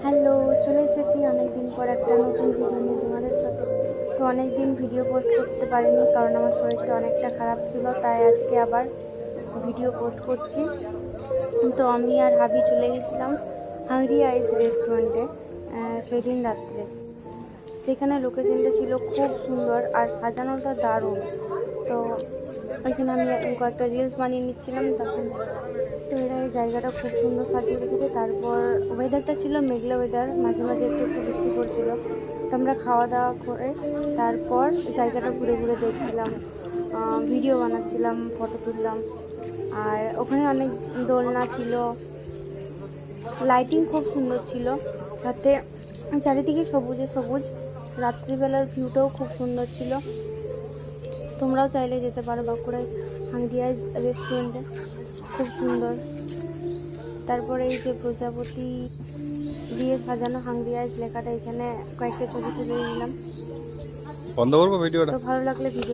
Hello, চলে এসেছি অনেক দিন পর একটা নতুন ভিডিও নিয়ে তোমাদের সাথে। তো অনেক দিন ভিডিও পোস্ট করতে পারিনি কারণ আমার শরীরটা অনেকটা খারাপ ছিল, তাই আজকে আবার ভিডিও পোস্ট করছি। তো আমি আর হাবি চলে গেছিলাম হাংরি আইস রেস্টুরেন্টে সেদিন রাত্রে। সেখানে লোকেশনটা ছিল খুব সুন্দর আর সাজানোটা দারুণ। তো ওইখানে আমি কয়েকটা রিলস বানিয়ে নিচ্ছিলাম তখন। তো এরা এই জায়গাটা খুব সুন্দর সাজিয়ে রেখেছে। তারপর ওয়েদারটা ছিল মেঘলা ওয়েদার, মাঝে মাঝে একটু একটু বৃষ্টি পড়ছিল। তো আমরা খাওয়া দাওয়া করে তারপর জায়গাটা ঘুরে ঘুরে দেখছিলাম, ভিডিও বানাচ্ছিলাম, ফটো তুললাম। আর ওখানে অনেক দোলনা ছিল, লাইটিং খুব সুন্দর ছিল, সাথে চারিদিকে সবুজে সবুজ। রাত্রিবেলার ভিউটাও খুব সুন্দর ছিল। তোমরাও চাইলে যেতে পারো বাঁকুড়ায় হাংরি আইস রেস্টুরেন্টে, খুব সুন্দর। তারপরে এই যে প্রজাপতি দিয়ে সাজানো হাংরি আইস লেখাটা, এখানে কয়েকটা ছবি তুলে নিলাম। বন্ধ করবো ভিডিওটা। তো ভালো লাগলে ভিডিও